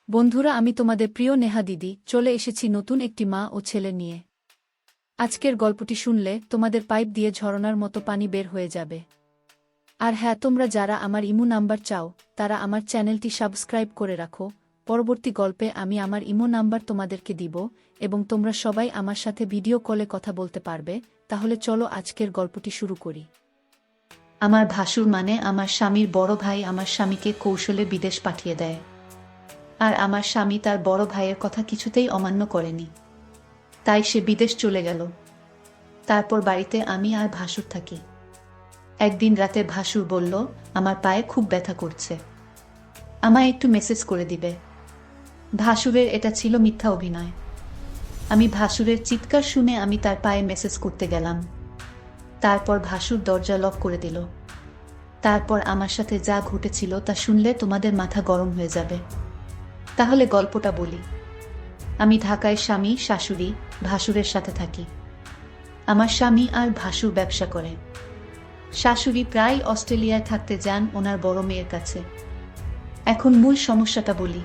বন্ধুরা, আমি তোমাদের প্রিয় নেহা দিদি চলে এসেছি নতুন একটি মা ও ছেলে নিয়ে। আজকের গল্পটি শুনলে তোমাদের পাইপ দিয়ে ঝরনার মতো পানি বের হয়ে যাবে। আর হ্যাঁ, তোমরা যারা আমার ইমো নাম্বার চাও তারা আমার চ্যানেলটি সাবস্ক্রাইব করে রাখো। পরবর্তী গল্পে আমি আমার ইমো নাম্বার তোমাদেরকে দিব এবং তোমরা সবাই আমার সাথে ভিডিও কলে কথা বলতে পারবে। তাহলে চলো আজকের গল্পটি শুরু করি। আমার ভাসুর মানে আমার স্বামীর বড় ভাই আমার স্বামীকে কৌশলে বিদেশ পাঠিয়ে দেয়। আর আমার স্বামী তার বড় ভাইয়ের কথা কিছুতেই অমান্য করেনি, তাই সে বিদেশ চলে গেল। তারপর বাড়িতে আমি আর ভাসুর থাকি। একদিন রাতে ভাসুর বলল, আমার পায়ে খুব ব্যথা করছে, আমায় একটু মেসেজ করে দিবে। ভাসুরের এটা ছিল মিথ্যা অভিনয়। আমি ভাসুরের চিৎকার শুনে আমি তার পায়ে মেসেজ করতে গেলাম। তারপর ভাসুর দরজা লক করে দিল। তারপর আমার সাথে যা ঘটেছিল তা শুনলে তোমাদের মাথা গরম হয়ে যাবে। তাহলে গল্পটা বলি। আমি ঢাকায় স্বামী, শাশুড়ি, ভাসুরের সাথে থাকি। আমার স্বামী আর ভাসুর ব্যবসা করে। শাশুড়ি প্রায় অস্ট্রেলিয়ায় থাকতে যান ওনার বড় মেয়ের কাছে। এখন মূল সমস্যাটা বলি।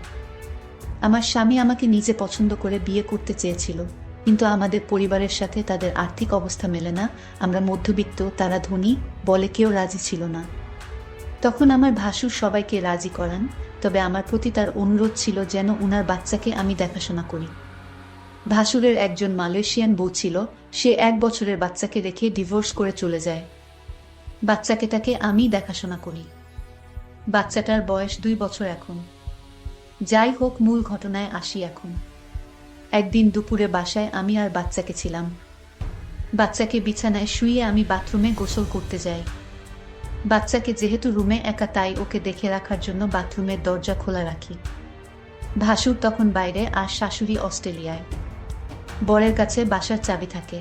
আমার স্বামী আমাকে নিজে পছন্দ করে বিয়ে করতে চেয়েছিল, কিন্তু আমাদের পরিবারের সাথে তাদের আর্থিক অবস্থা মেলে না। আমরা মধ্যবিত্ত, তারা ধনী, বলে কেউ রাজি ছিল না। তখন আমার ভাসুর সবাইকে রাজি করান, তবে আমার প্রতি তার অনুরোধ ছিল যেন উনার বাচ্চাকে আমি দেখাশোনা করি। ভাসুরের একজন মালয়েশিয়ান বউ ছিল, সে 1 বছরের বাচ্চাকে রেখে ডিভোর্স করে চলে যায়। বাচ্চাকেটাকে আমি দেখাশোনা করি। বাচ্চাটার বয়স 2 বছর এখন। যাই হোক, মূল ঘটনায় আসি এখন। একদিন দুপুরে বাসায় আমি আর বাচ্চাকে ছিলাম। বাচ্চাকে বিছানায় শুইয়ে আমি বাথরুমে গোসল করতে যাই। বাচ্চাকে যেহেতু রুমে একা, তাই ওকে দেখে রাখার জন্য বাথরুমের দরজা খোলা রাখি। ভাসুর তখন বাইরে আর শাশুড়ি অস্ট্রেলিয়ায়। বরের কাছে বাসার চাবি থাকে।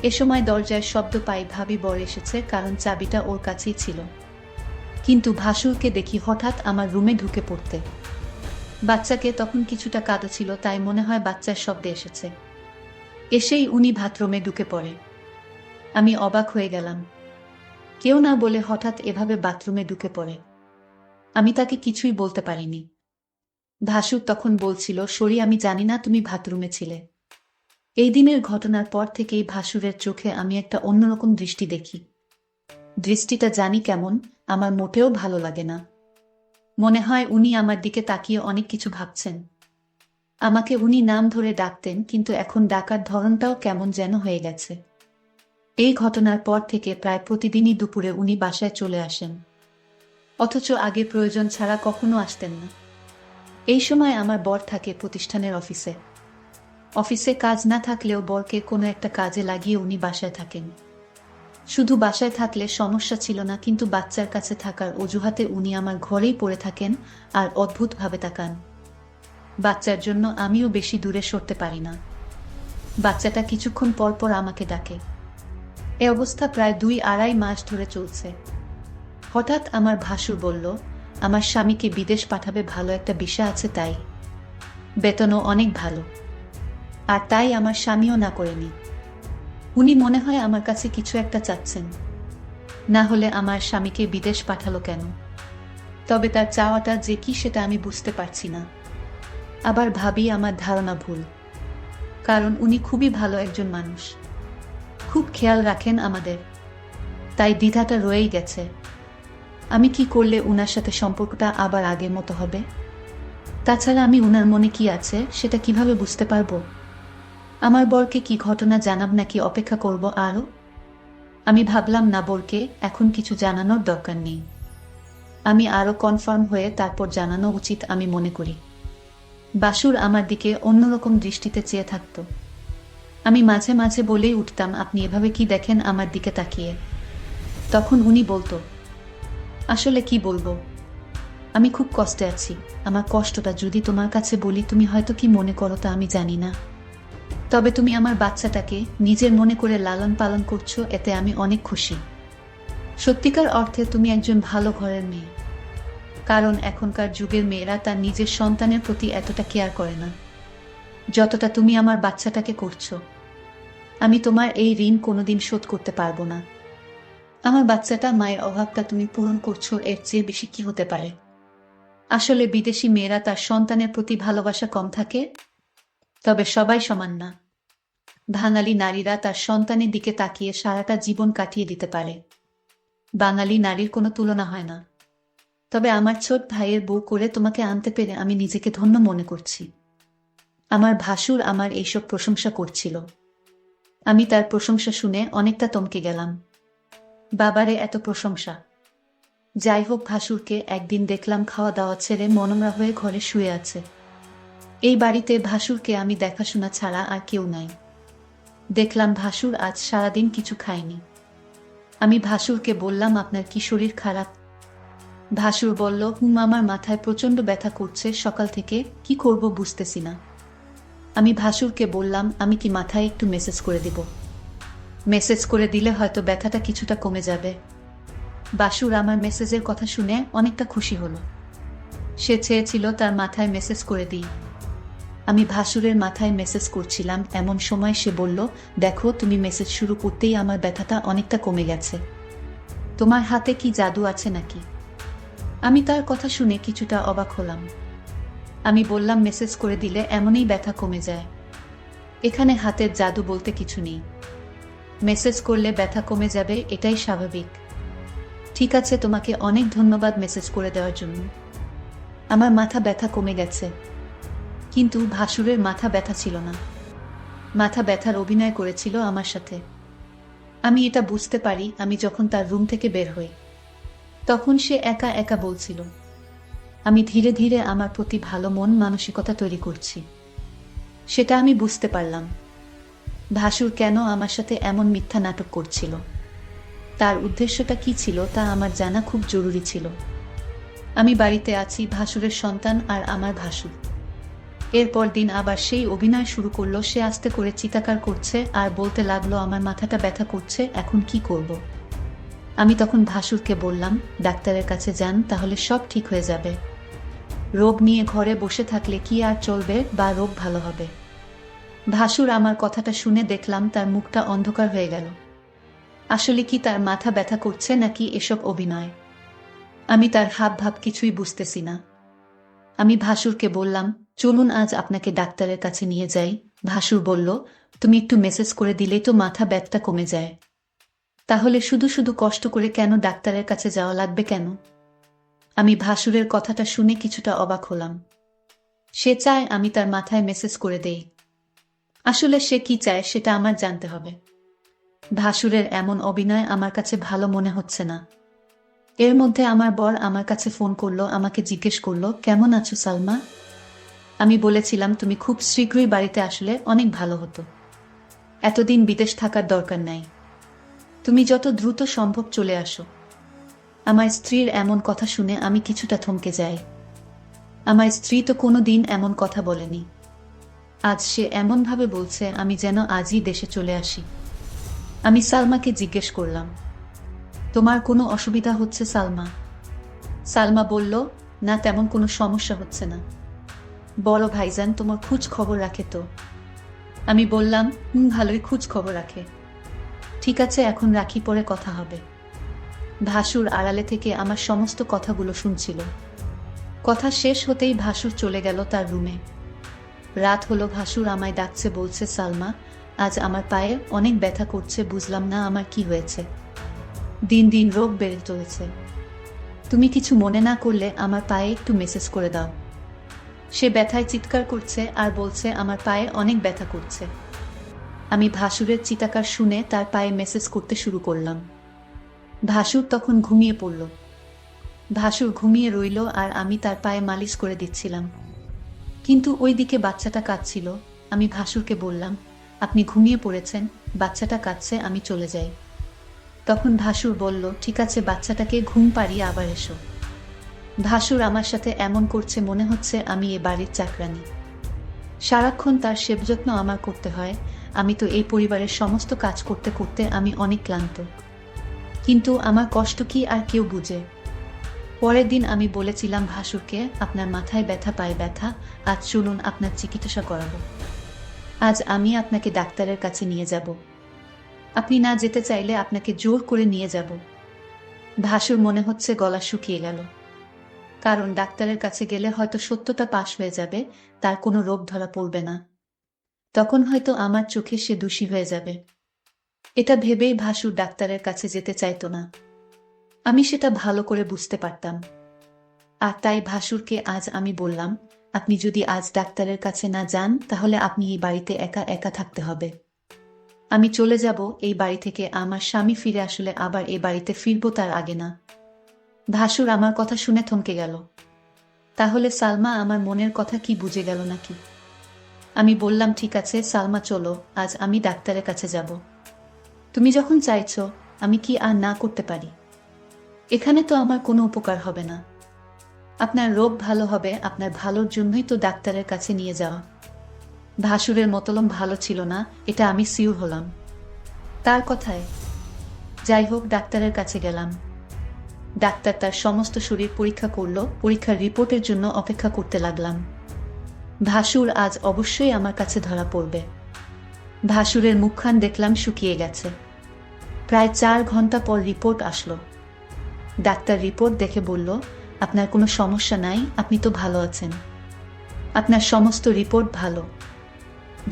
এ সময় দরজায় শব্দ পাই, ভাবি বর এসেছে, কারণ চাবিটা ওর কাছেই ছিল। কিন্তু ভাসুরকে দেখি হঠাৎ আমার রুমে ঢুকে পড়তে। বাচ্চাকে তখন কিছুটা কাঁদা ছিল, তাই মনে হয় বাচ্চার শব্দে এসেছে। এসেই উনি বাথরুমে ঢুকে পড়ে। আমি অবাক হয়ে গেলাম। কেউ না বলে হঠাৎ এভাবে বাথরুমে ঢুকে পড়ে। আমি তাকে কিছুই বলতে পারিনি। ভাসুর তখন বলছিল, সরি, আমি জানি না তুমি বাথরুমে ছিলে। এই দিনের ঘটনার পর থেকেই ভাসুরের চোখে আমি একটা অন্যরকম দৃষ্টি দেখি। দৃষ্টিটা জানি কেমন, আমার মোটেও ভালো লাগে না। মনে হয় উনি আমার দিকে তাকিয়ে অনেক কিছু ভাবছেন। আমাকে উনি নাম ধরে ডাকতেন, কিন্তু এখন ডাকার ধরনটাও কেমন যেন হয়ে গেছে। এই ঘটনার পর থেকে প্রায় প্রতিদিনই দুপুরে উনি বাসায় চলে আসেন, অথচ আগে প্রয়োজন ছাড়া কখনো আসতেন না। এই সময় আমার বর থাকে প্রতিষ্ঠানের অফিসে। অফিসে কাজ না থাকলেও বরকে কোনো একটা কাজে লাগিয়ে উনি বাসায় থাকেন। শুধু বাসায় থাকলে সমস্যা ছিল না, কিন্তু বাচ্চার কাছে থাকার অজুহাতে উনি আমার ঘরেই পড়ে থাকেন আর অদ্ভুতভাবে তাকান। বাচ্চার জন্য আমিও বেশি দূরে সরতে পারি না। বাচ্চাটা কিছুক্ষণ পর পর আমাকে ডাকে। এ অবস্থা প্রায় 2-2.5 মাস ধরে চলছে। হঠাৎ আমার ভাসুর বলল, আমার স্বামীকে বিদেশ পাঠাবে, ভালো একটা বিষয় আছে, তাই বেতনও অনেক ভালো। আর তাই আমার স্বামীও না করেনি। উনি মনে হয় আমার কাছে কিছু একটা চাচ্ছেন, না হলে আমার স্বামীকে বিদেশ পাঠালো কেন? তবে তার চাওয়াটা যে কি সেটা আমি বুঝতে পারছি না। আবার ভাবি আমার ধারণা ভুল, কারণ উনি খুবই ভালো একজন মানুষ, খুব খেয়াল রাখেন আমাদের। তাই দ্বিধাটা রয়েই গেছে। আমি কি করলে উনার সাথে সম্পর্কটা আবার আগের মতো হবে? তাছাড়া আমি উনার মনে কি আছে সেটা কিভাবে বুঝতে পারবো? আমার বরকে কি ঘটনা জানাব, নাকি অপেক্ষা করব আরও? আমি ভাবলাম না, বরকে এখন কিছু জানানোর দরকার নেই। আমি আরও কনফার্ম হয়ে তারপর জানানো উচিত আমি মনে করি। বাসুর আমার দিকে অন্যরকম দৃষ্টিতে চেয়ে থাকত। আমি মাঝে মাঝে বলেই উঠতাম, আপনি এভাবে কি দেখেন আমার দিকে তাকিয়ে? তখন উনি বলতো, আসলে কি বলবো, আমি খুব কষ্টে আছি। আমার কষ্টটা যদি তোমার কাছে বলি তুমি হয়তো কি মনে করো তা আমি জানি না, তবে তুমি আমার বাচ্চাটাকে নিজের মনে করে লালন পালন করছো, এতে আমি অনেক খুশি। সত্যিকার অর্থে তুমি একজন ভালো ঘরের মেয়ে, কারণ এখনকার যুগের মেয়েরা তার নিজের সন্তানের প্রতি এতটা কেয়ার করে না যতটা তুমি আমার বাচ্চাটাকে করছো। আমি তোমার এই ঋণ কোনোদিন শোধ করতে পারবো না। আমার বাচ্চাটা, মায়ের অভাবটা তুমি পূরণ করছো, এর চেয়ে বেশি কি হতে পারে? আসলে বিদেশি মেয়েরা তার সন্তানের প্রতি ভালোবাসা কম থাকে, তবে সবাই সমান না। বাঙালি নারীরা তার সন্তানের দিকে তাকিয়ে সারাটা জীবন কাটিয়ে দিতে পারে। বাঙালি নারীর কোনো তুলনা হয় না। তবে আমার ছোট ভাইয়ের বউ করে তোমাকে আনতে পেরে আমি নিজেকে ধন্য মনে করছি। আমার ভাসুর আমার এইসব প্রশংসা করছিল। আমি তার প্রশংসা শুনে অনেকটা থমকে গেলাম। বাবারে, এত প্রশংসা! যাই হোক, ভাসুরকে একদিন দেখলাম খাওয়া দাওয়া ছেড়ে মনমরা হয়ে ঘরে শুয়ে আছে। এই বাড়িতে ভাসুরকে আমি দেখাশোনা ছাড়া আর কেউ নাই। দেখলাম ভাসুর আজ সারাদিন কিছু খায়নি। আমি ভাসুরকে বললাম, আপনার কি শরীর খারাপ? ভাসুর বলল, আমার মাথায় প্রচণ্ড ব্যথা করছে সকাল থেকে, কি করব বুঝতেছি না। আমি ভাসুরকে বললাম, আমি কি মাথায় একটু মেসেজ করে দিব? মেসেজ করে দিলে হয়তো ব্যথাটা কিছুটা কমে যাবে। ভাসুর আমার মেসেজের কথা শুনে অনেকটা খুশি হলো। সে চেয়েছিল তার মাথায় মেসেজ করে দিই। আমি ভাসুরের মাথায় মেসেজ করছিলাম, এমন সময় সে বলল, দেখো, তুমি মেসেজ শুরু করতেই আমার ব্যথাটা অনেকটা কমে গেছে। তোমার হাতে কি জাদু আছে নাকি? আমি তার কথা শুনে কিছুটা অবাক হলাম। আমি বললাম, মেসেজ করে দিলে এমনই ব্যথা কমে যায়। এখানে হাতের জাদু বলতে কিছু নেই। মেসেজ করলে ব্যথা কমে যাবে, এটাই স্বাভাবিক। ঠিক আছে, তোমাকে অনেক ধন্যবাদ মেসেজ করে দেওয়ার জন্য। আমার মাথা ব্যথা কমে গেছে। কিন্তু ভাসুরের মাথা ব্যথা ছিল না। মাথা ব্যথার অভিনয় করেছিল আমার সাথে। আমি এটা বুঝতে পারি আমি যখন তার রুম থেকে বের হই। তখন সে একা একা বলছিল। আমি ধীরে ধীরে আমার প্রতি ভালো মন মানসিকতা তৈরি করছি। সেটা আমি বুঝতে পারলাম। ভাসুর কেন আমার সাথে এমন মিথ্যা নাটক করছিল, তার উদ্দেশ্যটা কি ছিল তা আমার জানা খুব জরুরি ছিল। আমি বাড়িতে আছি, ভাসুরের সন্তান আর আমার ভাসুর। এরপর দিন আবার সেই অভিনয় শুরু করলো। সে আস্তে করে চিৎকার করছে আর বলতে লাগলো, আমার মাথাটা ব্যথা করছে, এখন কি করব? আমি তখন ভাসুরকে বললাম, ডাক্তারের কাছে যান, তাহলে সব ঠিক হয়ে যাবে। রোগ নিয়ে ঘরে বসে থাকলে কি আর চলবে, বা রোগ ভালো হবে? ভাসুর আমার কথাটা শুনে দেখলাম তার মুখটা অন্ধকার হয়ে গেল। আসলে কি তার মাথা ব্যথা করছে নাকি এসব অভিনয়? আমি তার হাব ভাব কিছুই বুঝতেছি না। আমি ভাসুরকে বললাম, চলুন আজ আপনাকে ডাক্তারের কাছে নিয়ে যাই। ভাসুর বলল, তুমি একটু মেসেজ করে দিলেই তো মাথা ব্যথা কমে যায়। তাহলে শুধু শুধু কষ্ট করে কেন ডাক্তারের কাছে যাওয়া লাগবে কেন? আমি ভাসুরের কথাটা শুনে কিছুটা অবাক হলাম। সে চায় আমি তার মাথায় মেসেজ করে দেই। আসলে সে কি চায় সেটা আমার জানতে হবে। ভাসুরের এমন অভিনয় আমার কাছে ভালো মনে হচ্ছে না। এর মধ্যে আমার বর আমার কাছে ফোন করলো, আমাকে জিজ্ঞেস করলো, কেমন আছো সালমা? আমি বলেছিলাম, তুমি খুব শীঘ্রই বাড়িতে আসলে অনেক ভালো হতো। এতদিন বিদেশ থাকার দরকার নাই। তুমি যত দ্রুত সম্ভব চলে আসো। আমার স্ত্রীর এমন কথা শুনে আমি কিছুটা থমকে যাই। আমার স্ত্রী তো কোনোদিন এমন কথা বলেনি। আজ সে এমনভাবে বলছে আমি যেন আজই দেশে চলে আসি। আমি সালমাকে জিজ্ঞেস করলাম, তোমার কোনো অসুবিধা হচ্ছে সালমা? সালমা বলল, না, তেমন কোনো সমস্যা হচ্ছে না। বড় ভাইজান তোমার খোঁজ খবর রাখে তো? আমি বললাম, ভালোই খোঁজ খবর রাখে। ঠিক আছে, এখন রাখি, পরে কথা হবে। ভাসুর আড়ালে থেকে আমার সমস্ত কথাগুলো শুনছিল। কথা শেষ হতেই ভাসুর চলে গেল তার রুমে। রাত হলো, ভাসুর আমায় ডাকছে, বলছে, সালমা, আজ আমার পায়ে অনেক ব্যথা করছে, বুঝলাম না আমার কি হয়েছে। দিন দিন রোগ বেড়ে চলেছে। তুমি কিছু মনে না করলে আমার পায়ে একটু মেসেজ করে দাও। সে ব্যথায় চিৎকার করছে আর বলছে আমার পায়ে অনেক ব্যথা করছে। আমি ভাসুরের চিৎকার শুনে তার পায়ে মেসেজ করতে শুরু করলাম। ভাসুর তখন ঘুমিয়ে পড়ল। ভাসুর ঘুমিয়ে রইল আর আমি তার পায়ে মালিশ করে দিচ্ছিলাম। কিন্তু ওইদিকে বাচ্চাটা কাঁদছিল। আমি ভাসুরকে বললাম, আপনি ঘুমিয়ে পড়েছেন, বাচ্চাটা কাঁদছে, আমি চলে যাই। তখন ভাসুর বলল, ঠিক আছে, বাচ্চাটাকে ঘুম পাড়িয়ে আবার এসো। ভাসুর আমার সাথে এমন করছে মনে হচ্ছে আমি এ বাড়ির চাকরানী। সারাক্ষণ তার সেবযত্ন আমার করতে হয়। আমি তো এই পরিবারের সমস্ত কাজ করতে করতে আমি অনেক ক্লান্ত। কিন্তু আমার কষ্ট কি আর কেউ বুঝে? পরের দিন আমি বলেছিলাম ভাসুরকে, আপনার মাথায় ব্যথা, পায়ে ব্যথা, আজ চলুন আপনার চিকিৎসা করাবো। আজ আমি আপনাকে ডাক্তারের কাছে নিয়ে যাব। আপনি না যেতে চাইলে আপনাকে জোর করে নিয়ে যাব। ভাসুর মনে হচ্ছে গলা শুকিয়ে গেল। কারণ ডাক্তারের কাছে গেলে হয়তো সত্যটা পাশ হয়ে যাবে, তার কোনো রোগ ধরা পড়বে না। তখন হয়তো আমার চোখে সে দোষী হয়ে যাবে। এটা ভেবেই ভাসুর ডাক্তারের কাছে যেতে চাইতো না। আমি সেটা ভালো করে বুঝতে পারতাম। আর তাই ভাসুরকে আজ আমি বললাম, আপনি যদি আজ ডাক্তারের কাছে না যান তাহলে আপনি এই বাড়িতে একা একা থাকতে হবে। আমি চলে যাব এই বাড়ি থেকে, আমার স্বামী ফিরে আসলে আবার এই বাড়িতে ফিরবো তার আগে না। ভাসুর আমার কথা শুনে থমকে গেল। তাহলে সালমা আমার মনের কথা কি বুঝে গেল নাকি? আমি বললাম, ঠিক আছে সালমা, চলো, আজ আমি ডাক্তারের কাছে যাব। তুমি যখন চাইছো, আমি কি আর না করতে পারি? এখানে তো আমার কোনো উপকার হবে না। আপনার রোগ ভালো হবে, আপনার ভালোর জন্যই তো ডাক্তারের কাছে নিয়ে যাওয়া। ভাসুরের মতলব ভালো ছিল না, এটা আমি সিউর হলাম তার কথায়। যাই হোক, ডাক্তারের কাছে গেলাম। ডাক্তার তার সমস্ত শরীর পরীক্ষা করলো, পরীক্ষার রিপোর্টের জন্য অপেক্ষা করতে লাগলাম। ভাসুর আজ অবশ্যই আমার কাছে ধরা পড়বে। ভাসুরের মুখখান দেখলাম শুকিয়ে গেছে। প্রায় 4 ঘন্টা পর রিপোর্ট আসলো। ডাক্তার রিপোর্ট দেখে বলল, আপনার কোনো সমস্যা নাই, আপনি তো ভালো আছেন, আপনার সমস্ত রিপোর্ট ভালো।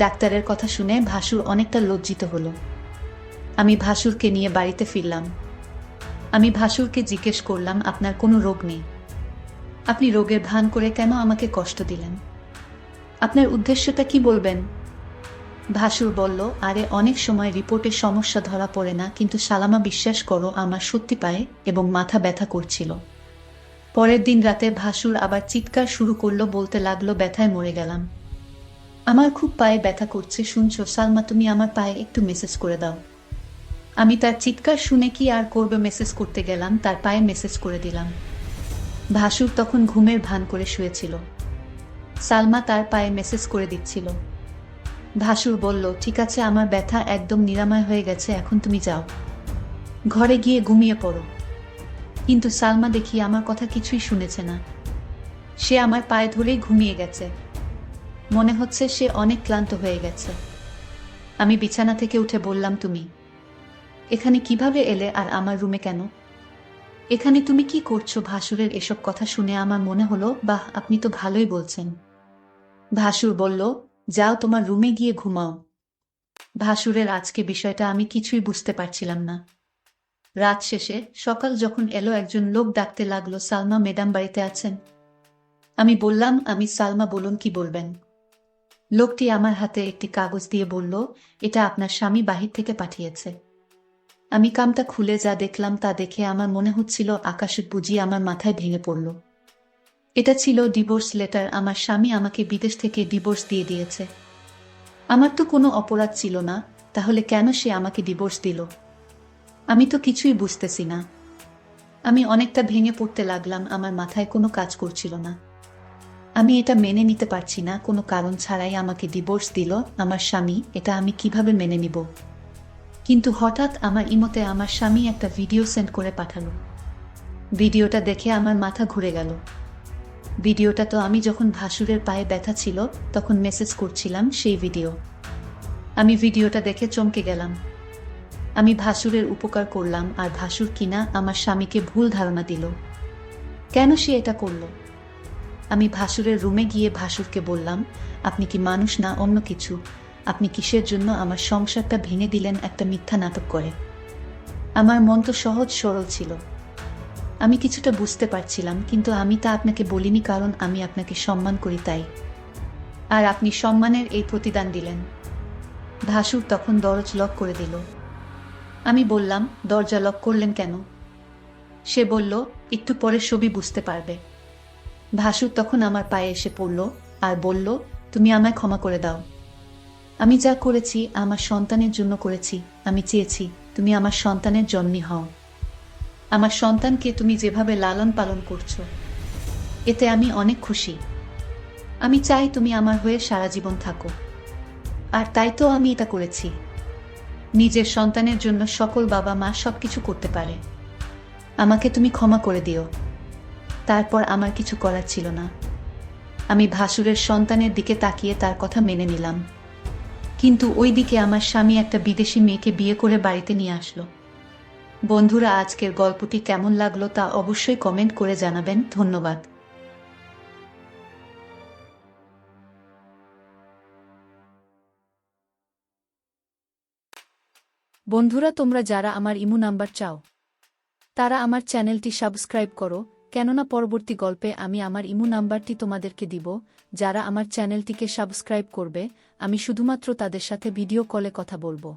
ডাক্তারের কথা শুনে ভাসুর অনেকটা লজ্জিত হলো। আমি ভাসুরকে নিয়ে বাড়িতে ফিরলাম। আমি ভাসুরকে জিজ্ঞেস করলাম, আপনার কোনো রোগ নেই, আপনি রোগের ভান করে কেন আমাকে কষ্ট দিলেন? আপনার উদ্দেশ্যটা কি বলবেন? ভাসুর বলল, আরে অনেক সময় রিপোর্টে সমস্যা ধরা পড়ে না, কিন্তু সালামা বিশ্বাস করো আমার সত্যি পায়ে এবং মাথা ব্যথা করছিল। পরের দিন রাতে ভাসুর আবার চিৎকার শুরু করলো, বলতে লাগলো, ব্যথায় মরে গেলাম, আমার খুব পায়ে ব্যথা করছে, শুনছো সালমা, তুমি আমার পায়ে একটু মেসেজ করে দাও। আমি তার চিৎকার শুনে কি আর করবে, মেসেজ করতে গেলাম, তার পায়ে মেসেজ করে দিলাম। ভাসুর তখন ঘুমের ভান করে শুয়েছিল। সালমা তার পায়ে মেসেজ করে দিচ্ছিল। ভাসুর বলল, ঠিক আছে, আমার ব্যথা একদম নিরাময় হয়ে গেছে, এখন তুমি যাও, ঘরে গিয়ে ঘুমিয়ে পড়ো। কিন্তু সালমা দেখি আমার কথা কিছুই শুনেছে না। সে আমার পায়ে ধরেই ঘুমিয়ে গেছে। মনে হচ্ছে সে অনেক ক্লান্ত হয়ে গেছে। আমি বিছানা থেকে উঠে বললাম, তুমি এখানে কিভাবে এলে আর আমার রুমে কেন? এখানে তুমি কি করছো? ভাসুরের এসব কথা শুনে আমার মনে হলো, বাহ, আপনি তো ভালোই বলছেন। ভাসুর বলল, যাও তোমার রুমে গিয়ে ঘুমাও। ভাসুরের আজকে বিষয়টা আমি কিছুই বুঝতে পারছিলাম না। রাত শেষে সকাল যখন এলো, একজন লোক ডাকতে লাগলো, সালমা ম্যাডাম বাড়িতে আছেন? আমি বললাম, আমি সালমা, বলুন কি বলবেন। লোকটি আমার হাতে একটি কাগজ দিয়ে বলল, এটা আপনার স্বামী বাহির থেকে পাঠিয়েছে। আমি কামটা খুলে যা দেখলাম তা দেখে আমার মনে হচ্ছিল আকাশে বুঝি আমার মাথায় ভেঙে পড়ল। এটা ছিল ডিভোর্স লেটার। আমার স্বামী আমাকে বিদেশ থেকে ডিভোর্স দিয়ে দিয়েছে। আমার তো কোনো অপরাধ ছিল না, তাহলে কেন সে আমাকে ডিভোর্স দিল? আমি তো কিছুই বুঝতেছি না। আমি অনেকটা ভেঙে পড়তে লাগলাম, আমার মাথায় কোনো কাজ করছিল না। আমি এটা মেনে নিতে পারছি না, কোনো কারণ ছাড়াই আমাকে ডিভোর্স দিল আমার স্বামী, এটা আমি কিভাবে মেনে নিব? কিন্তু হঠাৎ আমার ইমোতে আমার স্বামী একটা ভিডিও সেন্ড করে পাঠালো। ভিডিওটা দেখে আমার মাথা ঘুরে গেল। ভিডিওটা তো আমি যখন ভাসুরের পায়ে ব্যথা ছিল তখন মেসেজ করছিলাম সেই ভিডিও। আমি ভিডিওটা দেখে চমকে গেলাম। আমি ভাসুরের উপকার করলাম আর ভাসুর কিনা আমার স্বামীকে ভুল ধারণা দিল। কেন সে এটা করল? আমি ভাসুরের রুমে গিয়ে ভাসুরকে বললাম, আপনি কি মানুষ না অন্য কিছু? আপনি কিসের জন্য আমার সংসারটা ভেঙে দিলেন একটা মিথ্যা নাটক করে? আমার মন তো সহজ সরল ছিল। আমি কিছুটা বুঝতে পারছিলাম, কিন্তু আমি তা আপনাকে বলিনি, কারণ আমি আপনাকে সম্মান করি তাই। আর আপনি সম্মানের এই প্রতিদান দিলেন। ভাসুর তখন দরজা লক করে দিল। আমি বললাম, দরজা লক করলেন কেন? সে বলল, একটু পরে সবই বুঝতে পারবে। ভাসুর তখন আমার পায়ে এসে পড়ল আর বলল, তুমি আমায় ক্ষমা করে দাও। আমি যা করেছি আমার সন্তানের জন্য করেছি। আমি চেয়েছি তুমি আমার সন্তানের জন্মী হও। আমার সন্তানকে তুমি যেভাবে লালন পালন করছো, এতে আমি অনেক খুশি। আমি চাই তুমি আমার হয়ে সারা জীবন থাকো। আর তাই তো আমি এটা করেছি। নিজের সন্তানের জন্য সকল বাবা মা সবকিছু করতে পারে। আমাকে তুমি ক্ষমা করে দিও। তারপর আমার কিছু করার ছিল না। আমি ভাসুরের সন্তানের দিকে তাকিয়ে তার কথা মেনে নিলাম। কিন্তু ওই দিকে আমার স্বামী একটা বিদেশি মেয়েকে বিয়ে করে বাড়িতে নিয়ে আসলো। বন্ধুরা, আজকের গল্পটি কেমন লাগলো তা অবশ্যই কমেন্ট করে জানাবেন। ধন্যবাদ। বন্ধুরা, তোমরা যারা আমার ইমো নাম্বার চাও তারা আমার চ্যানেলটি সাবস্ক্রাইব করো, কেননা পরবর্তী গল্পে আমি আমার ইমো নাম্বারটি তোমাদেরকে দিব। যারা আমার চ্যানেলটিকে সাবস্ক্রাইব করবে, আমি শুধুমাত্র তাদের সাথে ভিডিও কলে কথা বলবো।